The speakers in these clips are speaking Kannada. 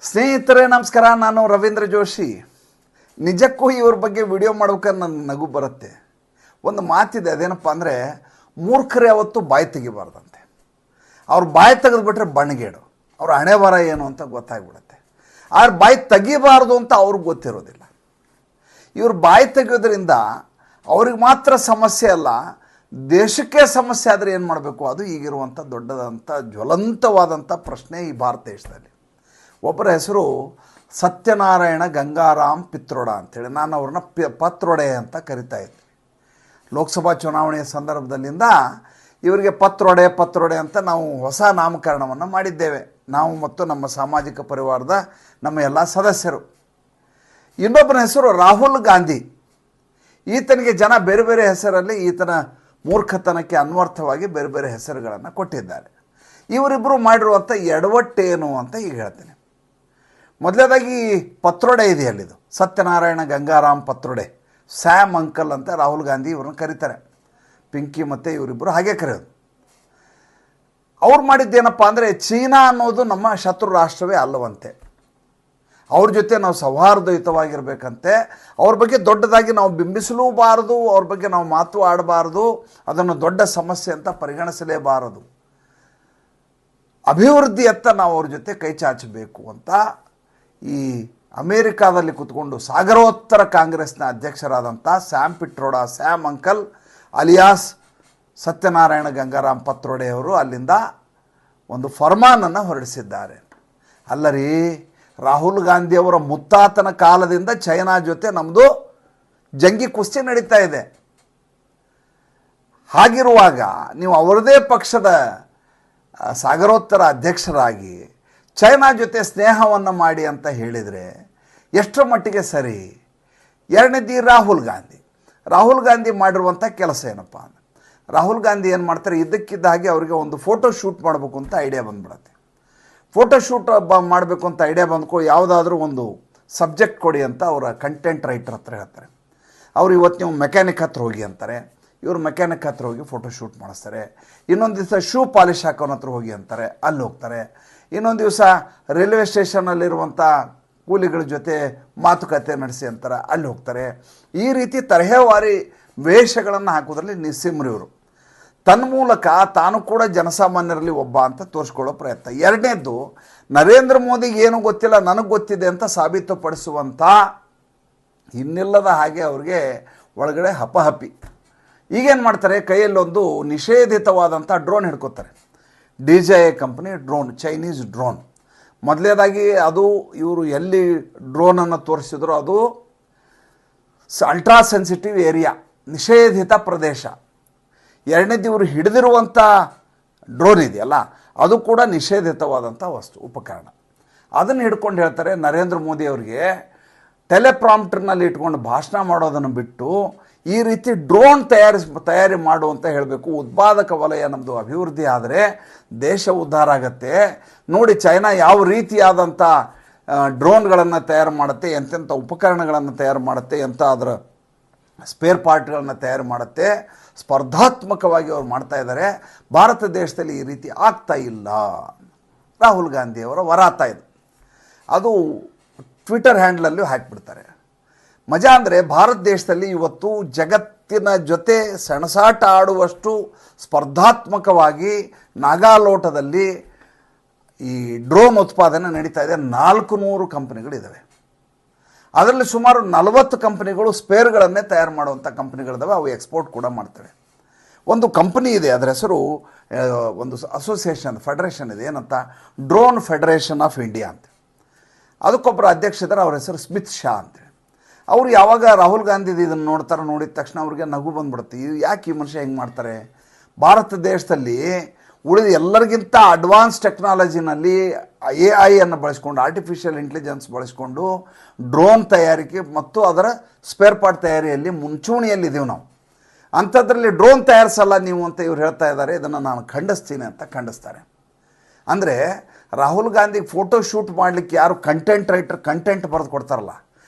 ಸ್ನೇಹಿತರೆ ನಮಸ್ಕಾರ, ನಾನು ರವೀಂದ್ರ ಜೋಶಿ. ನಿಜಕ್ಕೂ ಇವ್ರ ಬಗ್ಗೆ ವಿಡಿಯೋ ಮಾಡ್ಬೇಕಾದ್ರೆ ನನ್ನ ನಗು ಬರುತ್ತೆ. ಒಂದು ಮಾತಿದೆ, ಅದೇನಪ್ಪ ಅಂದರೆ ಮೂರ್ಖರು ಯಾವತ್ತೂ ಬಾಯಿ ತೆಗಿಬಾರ್ದಂತೆ. ಅವ್ರು ಬಾಯಿ ತೆಗೆದುಬಿಟ್ರೆ ಬಣ್ಣಗೇಡು, ಅವ್ರ ಹಣೆ ಬರ ಏನು ಅಂತ ಗೊತ್ತಾಗ್ಬಿಡುತ್ತೆ. ಆದ್ರೆ ಬಾಯಿ ತೆಗಿಬಾರ್ದು ಅಂತ ಅವ್ರಿಗೆ ಗೊತ್ತಿರೋದಿಲ್ಲ. ಇವ್ರು ಬಾಯಿ ತೆಗೆಯೋದ್ರಿಂದ ಅವ್ರಿಗೆ ಮಾತ್ರ ಸಮಸ್ಯೆ ಅಲ್ಲ, ದೇಶಕ್ಕೆ ಸಮಸ್ಯೆ ಆದರೆ ಏನು ಮಾಡಬೇಕು, ಅದು ಈಗಿರುವಂಥ ದೊಡ್ಡದಂಥ ಜ್ವಲಂತವಾದಂಥ ಪ್ರಶ್ನೆ ಈ ಭಾರತ ದೇಶದಲ್ಲಿ. ಒಬ್ಬರ ಹೆಸರು ಸತ್ಯನಾರಾಯಣ ಗಂಗಾರಾಮ್ ಪಿತ್ರೋಡ ಅಂತೇಳಿ. ನಾನು ಅವ್ರನ್ನ ಪತ್ರೊಡೆ ಅಂತ ಕರಿತಾ ಇದ್ದೆ. ಲೋಕಸಭಾ ಚುನಾವಣೆಯ ಸಂದರ್ಭದಲ್ಲಿಂದ ಇವರಿಗೆ ಪತ್ರೊಡೆ ಅಂತ ನಾವು ಹೊಸ ನಾಮಕರಣವನ್ನು ಮಾಡಿದ್ದೇವೆ, ನಾವು ಮತ್ತು ನಮ್ಮ ಸಾಮಾಜಿಕ ಪರಿವಾರದ ನಮ್ಮ ಎಲ್ಲ ಸದಸ್ಯರು. ಇನ್ನೊಬ್ಬನ ಹೆಸರು ರಾಹುಲ್ ಗಾಂಧಿ. ಈತನಿಗೆ ಜನ ಬೇರೆ ಬೇರೆ ಹೆಸರಲ್ಲಿ ಈತನ ಮೂರ್ಖತನಕ್ಕೆ ಅನ್ವರ್ಥವಾಗಿ ಬೇರೆ ಬೇರೆ ಹೆಸರುಗಳನ್ನು ಕೊಟ್ಟಿದ್ದಾರೆ. ಇವರಿಬ್ಬರು ಮಾಡಿರುವಂಥ ಎಡವಟ್ಟೇನು ಅಂತ ಈಗ ಹೇಳ್ತೇನೆ. ಮೊದಲನೇದಾಗಿ ಪತ್ರೊಡೆ ಇದೆಯಲ್ಲಿದು, ಸತ್ಯನಾರಾಯಣ ಗಂಗಾರಾಮ್ ಪತ್ರೊಡೆ, ಸ್ಯಾಮ್ ಅಂಕಲ್ ಅಂತ ರಾಹುಲ್ ಗಾಂಧಿ ಇವ್ರನ್ನ ಕರೀತಾರೆ. ಪಿಂಕಿ ಮತ್ತು ಇವರಿಬ್ಬರು ಹಾಗೆ ಕರೆಯೋದು. ಅವ್ರು ಮಾಡಿದ್ದೇನಪ್ಪ ಅಂದರೆ, ಚೀನಾ ಅನ್ನೋದು ನಮ್ಮ ಶತ್ರು ರಾಷ್ಟ್ರವೇ ಅಲ್ಲವಂತೆ, ಅವ್ರ ಜೊತೆ ನಾವು ಸೌಹಾರ್ದಯುತವಾಗಿರಬೇಕಂತೆ, ಅವ್ರ ಬಗ್ಗೆ ದೊಡ್ಡದಾಗಿ ನಾವು ಬಿಂಬಿಸಲೂಬಾರದು, ಅವ್ರ ಬಗ್ಗೆ ನಾವು ಮಾತು ಆಡಬಾರ್ದು, ಅದನ್ನು ದೊಡ್ಡ ಸಮಸ್ಯೆ ಅಂತ ಪರಿಗಣಿಸಲೇಬಾರದು, ಅಭಿವೃದ್ಧಿಯತ್ತ ನಾವು ಅವ್ರ ಜೊತೆ ಕೈ ಚಾಚಬೇಕು ಅಂತ ಈ ಅಮೇರಿಕಾದಲ್ಲಿ ಕೂತ್ಕೊಂಡು ಸಾಗರೋತ್ತರ ಕಾಂಗ್ರೆಸ್ನ ಅಧ್ಯಕ್ಷರಾದಂಥ Sam uncle alias Satyanarayana Gangaram ಪತ್ರೊಡೆಯವರು ಅಲ್ಲಿಂದ ಒಂದು ಫರ್ಮಾನನ್ನು ಹೊರಡಿಸಿದ್ದಾರೆ. ಅಲ್ಲರಿ, ರಾಹುಲ್ ಗಾಂಧಿಯವರ ಮುತ್ತಾತನ ಕಾಲದಿಂದ ಚೈನಾ ಜೊತೆ ನಮ್ಮದು ಜಂಗಿ ಕುಸ್ತಿ ನಡೀತಾ ಇದೆ. ಹಾಗಿರುವಾಗ ನೀವು ಅವರದೇ ಪಕ್ಷದ ಸಾಗರೋತ್ತರ ಅಧ್ಯಕ್ಷರಾಗಿ ಚೈನಾ ಜೊತೆ ಸ್ನೇಹವನ್ನು ಮಾಡಿ ಅಂತ ಹೇಳಿದರೆ ಎಷ್ಟರ ಮಟ್ಟಿಗೆ ಸರಿ? ಎರಡನೇದು ರಾಹುಲ್ ಗಾಂಧಿ ಮಾಡಿರುವಂಥ ಕೆಲಸ ಏನಪ್ಪ ಅಂದರೆ, ರಾಹುಲ್ ಗಾಂಧಿ ಏನು ಮಾಡ್ತಾರೆ, ಇದ್ದಕ್ಕಿದ್ದ ಹಾಗೆ ಅವರಿಗೆ ಒಂದು ಫೋಟೋ ಶೂಟ್ ಮಾಡಬೇಕು ಅಂತ ಐಡಿಯಾ ಬಂದ್ಬಿಡುತ್ತೆ. ಫೋಟೋ ಶೂಟ್ ಮಾಡಬೇಕು ಅಂತ ಐಡಿಯಾ ಬಂದ್ಕೊ, ಯಾವುದಾದ್ರೂ ಒಂದು ಸಬ್ಜೆಕ್ಟ್ ಕೊಡಿ ಅಂತ ಅವರ ಕಂಟೆಂಟ್ ರೈಟರ್ ಹತ್ರ ಹೇಳ್ತಾರೆ. ಅವ್ರು ಇವತ್ತು ನೀವು ಮೆಕ್ಯಾನಿಕ್ ಹತ್ರ ಹೋಗಿ ಅಂತಾರೆ, ಇವರು ಮೆಕ್ಯಾನಿಕ್ ಹತ್ರ ಹೋಗಿ ಫೋಟೋ ಶೂಟ್ ಮಾಡಿಸ್ತಾರೆ. ಇನ್ನೊಂದು ದಿವಸ ಶೂ ಪಾಲಿಶ್ ಹಾಕೋನ ಹತ್ರ ಹೋಗಿ ಅಂತಾರೆ, ಅಲ್ಲಿ ಹೋಗ್ತಾರೆ. ಇನ್ನೊಂದು ದಿವಸ ರೈಲ್ವೆ ಸ್ಟೇಷನಲ್ಲಿರುವಂಥ ಕೂಲಿಗಳ ಜೊತೆ ಮಾತುಕತೆ ನಡೆಸಿ ಅಂತಾರೆ, ಅಲ್ಲಿ ಹೋಗ್ತಾರೆ. ಈ ರೀತಿ ತರಹೇವಾರಿ ವೇಷಗಳನ್ನು ಹಾಕೋದ್ರಲ್ಲಿ ನಿಸ್ಸಿಮ್ರಿವರು. ತನ್ಮೂಲಕ ತಾನು ಕೂಡ ಜನಸಾಮಾನ್ಯರಲ್ಲಿ ಒಬ್ಬ ಅಂತ ತೋರಿಸ್ಕೊಳ್ಳೋ ಪ್ರಯತ್ನ. ಎರಡನೇದ್ದು, ನರೇಂದ್ರ ಮೋದಿಗೆ ಏನು ಗೊತ್ತಿಲ್ಲ, ನನಗೆ ಗೊತ್ತಿದೆ ಅಂತ ಸಾಬೀತುಪಡಿಸುವಂಥ ಇನ್ನಿಲ್ಲದ ಹಾಗೆ ಅವ್ರಿಗೆ ಒಳಗಡೆ ಹಪಹಪಿ. ಈಗೇನು ಮಾಡ್ತಾರೆ, ಕೈಯಲ್ಲೊಂದು ನಿಷೇಧಿತವಾದಂಥ ಡ್ರೋನ್ ಹಿಡ್ಕೋತಾರೆ. DJI company drone, Chinese drone. ಮೊದಲನೇದಾಗಿ ಅದು ಇವರು ಎಲ್ಲಿ ಡ್ರೋನನ್ನು ತೋರಿಸಿದ್ರು, ಅದು ಅಲ್ಟ್ರಾ ಸೆನ್ಸಿಟಿವ್ ಏರಿಯಾ, ನಿಷೇಧಿತ ಪ್ರದೇಶ. ಎರಡನೇದು ಇವರು ಹಿಡಿದಿರುವಂಥ ಡ್ರೋನ್ ಇದೆಯಲ್ಲ, ಅದು ಕೂಡ ನಿಷೇಧಿತವಾದಂಥ ಉಪಕರಣ. ಅದನ್ನು ಹಿಡ್ಕೊಂಡು ಹೇಳ್ತಾರೆ ನರೇಂದ್ರ ಮೋದಿ ಅವರಿಗೆ ಟೆಲಿಪ್ರಾಂಪ್ಟರ್ನಲ್ಲಿ ಇಟ್ಕೊಂಡು ಭಾಷಣ ಮಾಡೋದನ್ನು ಬಿಟ್ಟು ಈ ರೀತಿ ಡ್ರೋನ್ ತಯಾರಿ ಮಾಡು ಅಂತ ಹೇಳಬೇಕು. ಉತ್ಪಾದಕ ವಲಯ ನಮ್ಮದು ಅಭಿವೃದ್ಧಿ ಆದರೆ ದೇಶ ಉದ್ಧಾರ ಆಗತ್ತೆ. ನೋಡಿ, ಚೈನಾ ಯಾವ ರೀತಿಯಾದಂಥ ಡ್ರೋನ್ಗಳನ್ನು ತಯಾರು ಮಾಡುತ್ತೆ, ಎಂತೆಂಥ ಉಪಕರಣಗಳನ್ನು ತಯಾರು ಮಾಡುತ್ತೆ, ಎಂಥ ಅದರ ಸ್ಪೇರ್ ಪಾರ್ಟ್ಗಳನ್ನು ತಯಾರು ಮಾಡುತ್ತೆ. ಸ್ಪರ್ಧಾತ್ಮಕವಾಗಿ ಅವ್ರು ಮಾಡ್ತಾ ಇದ್ದಾರೆ. ಭಾರತ ದೇಶದಲ್ಲಿ ಈ ರೀತಿ ಆಗ್ತಾ ಇಲ್ಲ. ರಾಹುಲ್ ಗಾಂಧಿಯವರ ವರಾತ ಇದು. ಅದು ಟ್ವಿಟರ್ ಹ್ಯಾಂಡ್ಲಲ್ಲೂ ಹಾಕಿಬಿಡ್ತಾರೆ. ಮಜಾ ಅಂದರೆ, ಭಾರತ ದೇಶದಲ್ಲಿ ಇವತ್ತು ಜಗತ್ತಿನ ಜೊತೆ ಸೆಣಸಾಟ ಆಡುವಷ್ಟು ಸ್ಪರ್ಧಾತ್ಮಕವಾಗಿ ನಾಗಾಲೋಟದಲ್ಲಿ ಈ ಡ್ರೋನ್ ಉತ್ಪಾದನೆ ನಡೀತಾ ಇದೆ. 400 ಕಂಪ್ನಿಗಳಿದ್ದಾವೆ. ಅದರಲ್ಲಿ ಸುಮಾರು 40 ಕಂಪ್ನಿಗಳು ಸ್ಪೇರ್ಗಳನ್ನೇ ತಯಾರು ಮಾಡುವಂಥ ಕಂಪ್ನಿಗಳಿದ್ದಾವೆ. ಅವು ಎಕ್ಸ್ಪೋರ್ಟ್ ಕೂಡ ಮಾಡ್ತವೆ. ಒಂದು ಕಂಪ್ನಿ ಇದೆ, ಅದರ ಹೆಸರು, ಒಂದು ಫೆಡರೇಷನ್ ಇದೆ, ಏನಂತ, ಡ್ರೋನ್ ಫೆಡರೇಷನ್ ಆಫ್ ಇಂಡಿಯಾ ಅಂತ. ಅದಕ್ಕೊಬ್ಬರು ಅಧ್ಯಕ್ಷ ಇದ್ದಾರೆ, ಅವ್ರ ಹೆಸರು ಸ್ಮಿತ್ ಶಾ ಅಂತೇಳಿ. ಅವರು ಯಾವಾಗ ರಾಹುಲ್ ಗಾಂಧಿ ಇದನ್ನು ನೋಡ್ತಾರೆ, ನೋಡಿದ ತಕ್ಷಣ ಅವ್ರಿಗೆ ನಗು ಬಂದ್ಬಿಡುತ್ತೆ. ಯಾಕೆ ಈ ಮನುಷ್ಯ ಹೆಂಗೆ ಮಾಡ್ತಾರೆ? ಭಾರತ ದೇಶದಲ್ಲಿ ಉಳಿದ ಎಲ್ಲರಿಗಿಂತ ಅಡ್ವಾನ್ಸ್ ಟೆಕ್ನಾಲಜಿನಲ್ಲಿ AI ಅನ್ನು ಬಳಸ್ಕೊಂಡು, ಆರ್ಟಿಫಿಷಿಯಲ್ ಇಂಟೆಲಿಜೆನ್ಸ್ ಬಳಸ್ಕೊಂಡು ಡ್ರೋನ್ ತಯಾರಿಕೆ ಮತ್ತು ಅದರ ಸ್ಪೇರ್ ಪಾರ್ಟ್ ತಯಾರಿಯಲ್ಲಿ ಮುಂಚೂಣಿಯಲ್ಲಿದ್ದೀವಿ ನಾವು. ಅಂಥದ್ರಲ್ಲಿ ಡ್ರೋನ್ ತಯಾರಿಸಲ್ಲ ನೀವು ಅಂತ ಇವ್ರು ಹೇಳ್ತಾ ಇದ್ದಾರೆ. ಇದನ್ನು ನಾನು ಖಂಡಿಸ್ತೀನಿ ಅಂತ ಖಂಡಿಸ್ತಾರೆ. ಅಂದರೆ ರಾಹುಲ್ ಗಾಂಧಿಗೆ ಫೋಟೋ ಶೂಟ್ ಮಾಡಲಿಕ್ಕೆ ಯಾರು ಕಂಟೆಂಟ್ ರೈಟರ್ ಕಂಟೆಂಟ್ ಬರೆದು ಕೊಡ್ತಾರಲ್ಲ,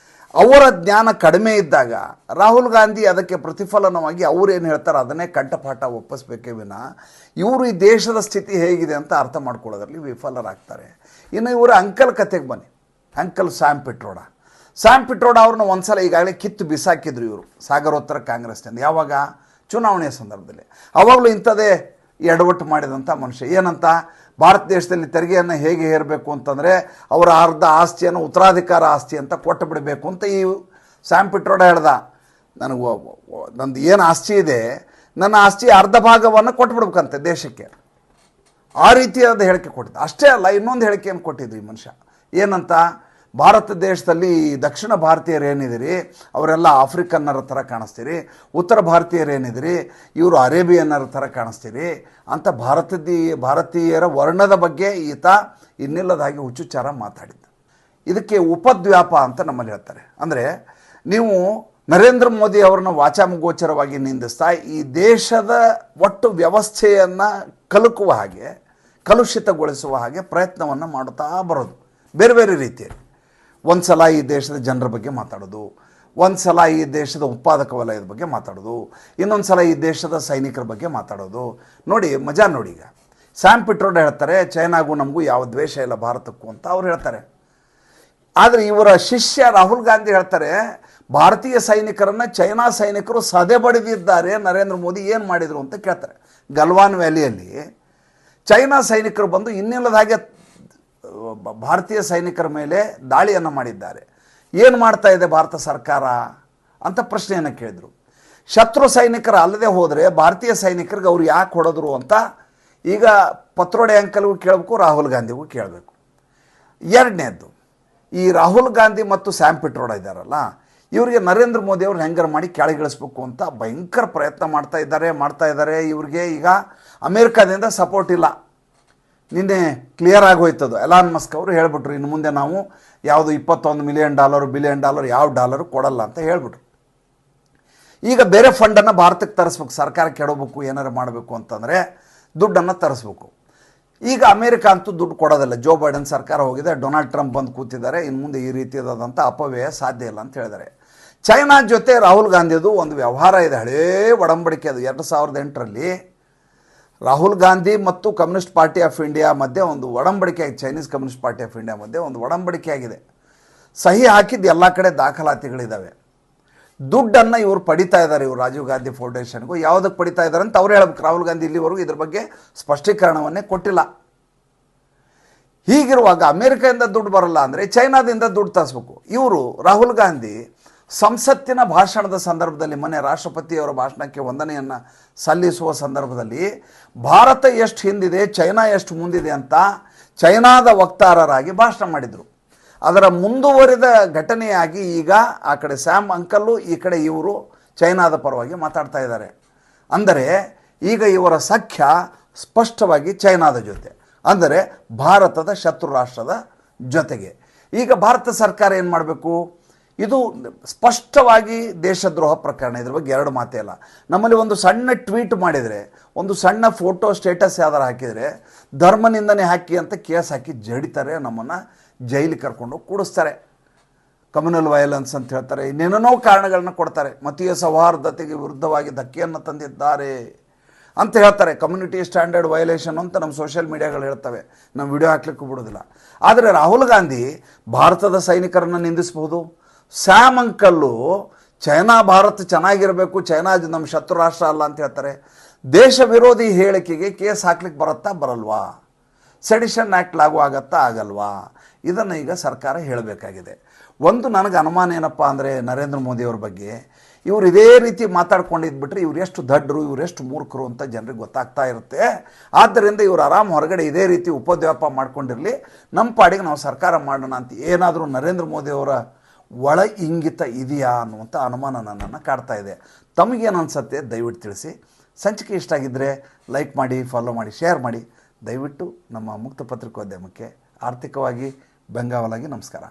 ಅವರ ಜ್ಞಾನ ಕಡಿಮೆ ಇದ್ದಾಗ ರಾಹುಲ್ ಗಾಂಧಿ ಅದಕ್ಕೆ ಪ್ರತಿಫಲನವಾಗಿ ಅವರೇನು ಹೇಳ್ತಾರೆ ಅದನ್ನೇ ಕಂಠಪಾಠ ಒಪ್ಪಿಸಬೇಕೇ ವಿನ ಇವರು ಈ ದೇಶದ ಸ್ಥಿತಿ ಹೇಗಿದೆ ಅಂತ ಅರ್ಥ ಮಾಡ್ಕೊಳ್ಳೋದ್ರಲ್ಲಿ ವಿಫಲರಾಗ್ತಾರೆ. ಇನ್ನು ಇವರ ಅಂಕಲ್ ಕತೆಗೆ ಬನ್ನಿ. ಅಂಕಲ್ ಸ್ಯಾಮ್ ಪಿಟ್ರೋಡ ಅವ್ರನ್ನ ಒಂದು ಸಲ ಈಗಾಗಲೇ ಕಿತ್ತು ಬಿಸಾಕಿದ್ರು ಇವರು ಸಾಗರೋತ್ತರ ಕಾಂಗ್ರೆಸ್ನಿಂದ. ಯಾವಾಗ? ಚುನಾವಣೆಯ ಸಂದರ್ಭದಲ್ಲಿ. ಆವಾಗಲೂ ಇಂಥದ್ದೇ ಎಡವಟ್ಟು ಮಾಡಿದಂಥ ಮನುಷ್ಯ. ಏನಂತ? ಭಾರತ ದೇಶದಲ್ಲಿ ತೆರಿಗೆಯನ್ನು ಹೇಗೆ ಹೇರಬೇಕು ಅಂತಂದರೆ ಅವರ ಅರ್ಧ ಆಸ್ತಿಯನ್ನು ಉತ್ತರಾಧಿಕಾರ ಆಸ್ತಿ ಅಂತ ಕೊಟ್ಟು ಬಿಡಬೇಕು ಅಂತ ಈ ಸ್ಯಾಮ್ ಪಿಟ್ರೋಡ ಹೇಳ್ದ. ನಂದು ಏನು ಆಸ್ತಿ ಇದೆ, ನನ್ನ ಆಸ್ತಿ ಅರ್ಧ ಭಾಗವನ್ನು ಕೊಟ್ಬಿಡ್ಬೇಕಂತೆ ದೇಶಕ್ಕೆ. ಆ ರೀತಿಯಾದ ಹೇಳಿಕೆ ಕೊಟ್ಟಿದ್ದ. ಅಷ್ಟೇ ಅಲ್ಲ, ಇನ್ನೊಂದು ಹೇಳಿಕೆಯನ್ನು ಕೊಟ್ಟಿದ್ರು ಈ ಮನುಷ್ಯ. ಏನಂತ? ಭಾರತ ದೇಶದಲ್ಲಿ ದಕ್ಷಿಣ ಭಾರತೀಯರು ಏನಿದ್ದೀರಿ ಅವರೆಲ್ಲ ಆಫ್ರಿಕನ್ನರ ಥರ ಕಾಣಿಸ್ತೀರಿ, ಉತ್ತರ ಭಾರತೀಯರು ಏನಿದ್ದೀರಿ ಇವರು ಅರೇಬಿಯನ್ನರ ಥರ ಕಾಣಿಸ್ತೀರಿ ಅಂತ ಭಾರತೀಯರ ವರ್ಣದ ಬಗ್ಗೆ ಈತ ಇನ್ನಿಲ್ಲದಾಗಿ ಹುಚ್ಚುಚ್ಚಾರ ಮಾತಾಡಿದ್ದ. ಇದಕ್ಕೆ ಉಪದ್ವ್ಯಾಪ ಅಂತ ನಮ್ಮಲ್ಲಿ ಹೇಳ್ತಾರೆ. ಅಂದರೆ ನೀವು ನರೇಂದ್ರ ಮೋದಿ ಅವರನ್ನ ವಾಚಾಮಗೋಚರವಾಗಿ ನಿಂದಿಸ್ತಾ ಈ ದೇಶದ ಒಟ್ಟು ವ್ಯವಸ್ಥೆಯನ್ನು ಕಲುಕುವ ಹಾಗೆ, ಕಲುಷಿತಗೊಳಿಸುವ ಹಾಗೆ ಪ್ರಯತ್ನವನ್ನು ಮಾಡುತ್ತಾ ಬರೋದು ಬೇರೆ ಬೇರೆ ರೀತಿಯಲ್ಲಿ. ಒಂದು ಸಲ ಈ ದೇಶದ ಜನರ ಬಗ್ಗೆ ಮಾತಾಡೋದು, ಒಂದು ಸಲ ಈ ದೇಶದ ಉತ್ಪಾದಕ ವಲಯದ ಬಗ್ಗೆ ಮಾತಾಡೋದು, ಇನ್ನೊಂದು ಸಲ ಈ ದೇಶದ ಸೈನಿಕರ ಬಗ್ಗೆ ಮಾತಾಡೋದು. ನೋಡಿ ಮಜಾ ನೋಡಿ. ಈಗ ಸ್ಯಾಮ್ ಪಿಟ್ರೋಡ ಹೇಳ್ತಾರೆ ಚೈನಾಗೂ ನಮಗೂ ಯಾವ ದ್ವೇಷ ಇಲ್ಲ ಭಾರತಕ್ಕೂ ಅಂತ ಅವ್ರು ಹೇಳ್ತಾರೆ. ಆದರೆ ಇವರ ಶಿಷ್ಯ ರಾಹುಲ್ ಗಾಂಧಿ ಹೇಳ್ತಾರೆ ಭಾರತೀಯ ಸೈನಿಕರನ್ನು ಚೈನಾ ಸೈನಿಕರು ಸದೆ ಬಡಿದಿದ್ದಾರೆ, ನರೇಂದ್ರ ಮೋದಿ ಏನು ಮಾಡಿದರು ಅಂತ ಕೇಳ್ತಾರೆ. ಗಲ್ವಾನ್ ವ್ಯಾಲಿಯಲ್ಲಿ ಚೈನಾ ಸೈನಿಕರು ಬಂದು ಇನ್ನಿಲ್ಲದ ಹಾಗೆ ಭಾರತೀಯ ಸೈನಿಕರ ಮೇಲೆ ದಾಳಿಯನ್ನು ಮಾಡಿದ್ದಾರೆ. ಏನು ಮಾಡ್ತಾ ಇದೆ ಭಾರತ ಸರ್ಕಾರ ಅಂತ ಪ್ರಶ್ನೆಯನ್ನು ಕೇಳಿದರು. ಶತ್ರು ಸೈನಿಕರ ಅಲ್ಲದೆ ಹೋದರೆ ಭಾರತೀಯ ಸೈನಿಕರಿಗೆ ಅವ್ರು ಯಾಕೆ ಹೊಡೆದ್ರು ಅಂತ ಈಗ ಪತ್ರೋಡೆ ಅಂಕಲ್ಗೂ ಕೇಳಬೇಕು, ರಾಹುಲ್ ಗಾಂಧಿಗೂ ಕೇಳಬೇಕು. ಎರಡನೇದ್ದು, ಈ ರಾಹುಲ್ ಗಾಂಧಿ ಮತ್ತು ಸ್ಯಾಮ್ ಪಿಟ್ರೋಡ ಇದ್ದಾರಲ್ಲ, ಇವರಿಗೆ ನರೇಂದ್ರ ಮೋದಿ ಅವ್ರನ್ನ ಹೆಂಗಾರು ಮಾಡಿ ಕೆಳಗಿಳಿಸ್ಬೇಕು ಅಂತ ಭಯಂಕರ ಪ್ರಯತ್ನ ಮಾಡ್ತಾ ಇದ್ದಾರೆ. ಇವ್ರಿಗೆ ಈಗ ಅಮೇರಿಕಾದಿಂದ ಸಪೋರ್ಟ್ ಇಲ್ಲ. ನಿನ್ನೆ ಕ್ಲಿಯರ್ ಆಗೋಯ್ತದು. ಎಲಾನ್ ಮಸ್ಕ್ ಅವರು ಹೇಳ್ಬಿಟ್ರು ಇನ್ನು ಮುಂದೆ ನಾವು ಯಾವುದು $21 ಮಿಲಿಯನ್ ಬಿಲಿಯನ್ ಯಾವ ಡಾಲರು ಕೊಡಲ್ಲ ಅಂತ ಹೇಳ್ಬಿಟ್ರು. ಈಗ ಬೇರೆ ಫಂಡನ್ನು ಭಾರತಕ್ಕೆ ತರಿಸ್ಬೇಕು, ಸರ್ಕಾರ ಕೆಡಬೇಕು, ಏನಾರು ಮಾಡಬೇಕು ಅಂತಂದರೆ ದುಡ್ಡನ್ನು ತರಿಸ್ಬೇಕು. ಈಗ ಅಮೇರಿಕ ಅಂತೂ ದುಡ್ಡು ಕೊಡೋದಿಲ್ಲ. ಜೋ ಬೈಡನ್ ಸರ್ಕಾರ ಹೋಗಿದೆ, ಡೊನಾಲ್ಡ್ ಟ್ರಂಪ್ ಬಂದು ಕೂತಿದ್ದಾರೆ, ಇನ್ನು ಮುಂದೆ ಈ ರೀತಿಯಾದಂಥ ಅಪವ್ಯಯ ಸಾಧ್ಯ ಇಲ್ಲ ಅಂತ ಹೇಳಿದ್ದಾರೆ. ಚೈನಾ ಜೊತೆ ರಾಹುಲ್ ಗಾಂಧಿದು ಒಂದು ವ್ಯವಹಾರ ಇದೆ, ಹಳೇ ಒಡಂಬಡಿಕೆ. ಅದು 2008ರಲ್ಲಿ ರಾಹುಲ್ ಗಾಂಧಿ ಮತ್ತು ಕಮ್ಯುನಿಸ್ಟ್ ಪಾರ್ಟಿ ಆಫ್ ಇಂಡಿಯಾ ಮಧ್ಯೆ ಒಂದು ಒಡಂಬಡಿಕೆ ಆಗಿದೆ. Chinese communist party of India ಮಧ್ಯೆ ಒಂದು ಒಡಂಬಡಿಕೆ ಆಗಿದೆ. ಸಹಿ ಹಾಕಿದ್ದು ಎಲ್ಲ ಕಡೆ ದಾಖಲಾತಿಗಳಿದ್ದಾವೆ. ದುಡ್ಡನ್ನು ಇವರು ಪಡಿತಾ ಇದ್ದಾರೆ, ಇವರು ರಾಜೀವ್ ಗಾಂಧಿ ಫೌಂಡೇಶನ್ಗೂ. ಯಾವುದಕ್ಕೆ ಪಡಿತಾ ಇದ್ದಾರೆ ಅಂತ ಅವ್ರು ಹೇಳ್ಬೇಕು. ರಾಹುಲ್ ಗಾಂಧಿ ಇಲ್ಲಿವರೆಗೂ ಇದ್ರ ಬಗ್ಗೆ ಸ್ಪಷ್ಟೀಕರಣವನ್ನೇ ಕೊಟ್ಟಿಲ್ಲ. ಹೀಗಿರುವಾಗ ಅಮೇರಿಕಾದಿಂದ ದುಡ್ಡು ಬರಲ್ಲ ಅಂದರೆ ಚೈನಾದಿಂದ ದುಡ್ಡು ತರಿಸ್ಬೇಕು. ಇವರು ರಾಹುಲ್ ಗಾಂಧಿ ಸಂಸತ್ತಿನ ಭಾಷಣದ ಸಂದರ್ಭದಲ್ಲಿ, ಮೊನ್ನೆ ರಾಷ್ಟ್ರಪತಿಯವರ ಭಾಷಣಕ್ಕೆ ವಂದನೆಯನ್ನು ಸಲ್ಲಿಸುವ ಸಂದರ್ಭದಲ್ಲಿ ಭಾರತ ಎಷ್ಟು ಹಿಂದಿದೆ, ಚೈನಾ ಎಷ್ಟು ಮುಂದಿದೆ ಅಂತ ಚೈನಾದ ವಕ್ತಾರರಾಗಿ ಭಾಷಣ ಮಾಡಿದರು. ಅದರ ಮುಂದುವರಿದ ಘಟನೆಯಾಗಿ ಈಗ ಆ ಕಡೆ ಸ್ಯಾಮ್ ಅಂಕಲ್ಲು, ಈ ಕಡೆ ಇವರು ಚೈನಾದ ಪರವಾಗಿ ಮಾತಾಡ್ತಾ ಇದ್ದಾರೆ. ಅಂದರೆ ಈಗ ಇವರ ಸಖ್ಯ ಸ್ಪಷ್ಟವಾಗಿ ಚೈನಾದ ಜೊತೆ, ಅಂದರೆ ಭಾರತದ ಶತ್ರು ರಾಷ್ಟ್ರದ ಜೊತೆಗೆ. ಈಗ ಭಾರತ ಸರ್ಕಾರ ಏನು ಮಾಡಬೇಕು? ಇದು ಸ್ಪಷ್ಟವಾಗಿ ದೇಶದ್ರೋಹ ಪ್ರಕರಣ. ಇದ್ರ ಬಗ್ಗೆ ಎರಡು ಮಾತೇ ಇಲ್ಲ. ನಮ್ಮಲ್ಲಿ ಒಂದು ಸಣ್ಣ ಟ್ವೀಟ್ ಮಾಡಿದರೆ, ಒಂದು ಸಣ್ಣ ಫೋಟೋ ಸ್ಟೇಟಸ್ ಯಾವ್ದಾರು ಹಾಕಿದರೆ ಧರ್ಮ ನಿಂದನೆ ಹಾಕಿ ಅಂತ ಕೇಸ್ ಹಾಕಿ ಜಡಿತಾರೆ, ನಮ್ಮನ್ನು ಜೈಲಿಗೆ ಕರ್ಕೊಂಡು ಕೂಡಿಸ್ತಾರೆ. ಕಮ್ಯುನಲ್ ವೈಲೆನ್ಸ್ ಅಂತ ಹೇಳ್ತಾರೆ, ಇನ್ನೇನೋ ಕಾರಣಗಳನ್ನ ಕೊಡ್ತಾರೆ. ಮತೀಯ ಸೌಹಾರ್ದತೆಗೆ ವಿರುದ್ಧವಾಗಿ ಧಕ್ಕೆಯನ್ನು ತಂದಿದ್ದಾರೆ ಅಂತ ಹೇಳ್ತಾರೆ. ಕಮ್ಯುನಿಟಿ ಸ್ಟ್ಯಾಂಡರ್ಡ್ ವೈಲೇಷನ್ ಅಂತ ನಮ್ಮ ಸೋಷಿಯಲ್ ಮೀಡಿಯಾಗಳು ಹೇಳ್ತವೆ, ನಮ್ಮ ವಿಡಿಯೋ ಹಾಕ್ಲಿಕ್ಕೂ ಬಿಡೋದಿಲ್ಲ. ಆದರೆ ರಾಹುಲ್ ಗಾಂಧಿ ಭಾರತದ ಸೈನಿಕರನ್ನು ನಿಂದಿಸ್ಬೋದು. ಸ್ಯಾಮ್ ಅಂಕಲ್ಲು ಚೈನಾ ಭಾರತ ಚೆನ್ನಾಗಿರಬೇಕು, ಚೈನಾ ನಮ್ಮ ಶತ್ರು ರಾಷ್ಟ್ರ ಅಲ್ಲ ಅಂತ ಹೇಳ್ತಾರೆ. ದೇಶ ವಿರೋಧಿ ಹೇಳಿಕೆಗೆ ಕೇಸ್ ಹಾಕ್ಲಿಕ್ಕೆ ಬರಲ್ವಾ? ಸೆಡಿಷನ್ ಆ್ಯಕ್ಟ್ ಲಾಗು ಆಗಲ್ವಾ? ಇದನ್ನು ಈಗ ಸರ್ಕಾರ ಹೇಳಬೇಕಾಗಿದೆ. ಒಂದು ನನಗೆ ಅನುಮಾನ ಏನಪ್ಪ ಅಂದರೆ ನರೇಂದ್ರ ಮೋದಿಯವ್ರ ಬಗ್ಗೆ, ಇವರು ಇದೇ ರೀತಿ ಮಾತಾಡ್ಕೊಂಡಿದ್ಬಿಟ್ರೆ ಇವ್ರು ಎಷ್ಟು ದಡ್ಡರು, ಇವರೆಷ್ಟು ಮೂರ್ಖರು ಅಂತ ಜನರಿಗೆ ಗೊತ್ತಾಗ್ತಾ ಇರುತ್ತೆ. ಆದ್ದರಿಂದ ಇವರು ಆರಾಮ್ ಹೊರಗಡೆ ಇದೇ ರೀತಿ ಉಪದ್ವ್ಯಾಪ ಮಾಡ್ಕೊಂಡಿರಲಿ, ನಮ್ಮ ಪಾಡಿಗೆ ನಾವು ಸರ್ಕಾರ ಮಾಡೋಣ ಅಂತ ಏನಾದರೂ ನರೇಂದ್ರ ಮೋದಿಯವರ ಒಳ ಇಂಗಿತ ಇದೆಯಾ ಅನ್ನುವಂಥ ಅನುಮಾನ ನನ್ನನ್ನು ಕಾಡ್ತಾ ಇದೆ. ತಮಗೇನು ಅನಿಸುತ್ತೆ ದಯವಿಟ್ಟು ತಿಳಿಸಿ. ಸಂಚಿಕೆ ಇಷ್ಟ ಆಗಿದ್ದರೆ ಲೈಕ್ ಮಾಡಿ, ಫಾಲೋ ಮಾಡಿ, ಶೇರ್ ಮಾಡಿ. ದಯವಿಟ್ಟು ನಮ್ಮ ಮುಕ್ತ ಪತ್ರಿಕೋದ್ಯಮಕ್ಕೆ ಆರ್ಥಿಕವಾಗಿ ಬೆಂಗಾವಲಾಗಿ ನಮಸ್ಕಾರ.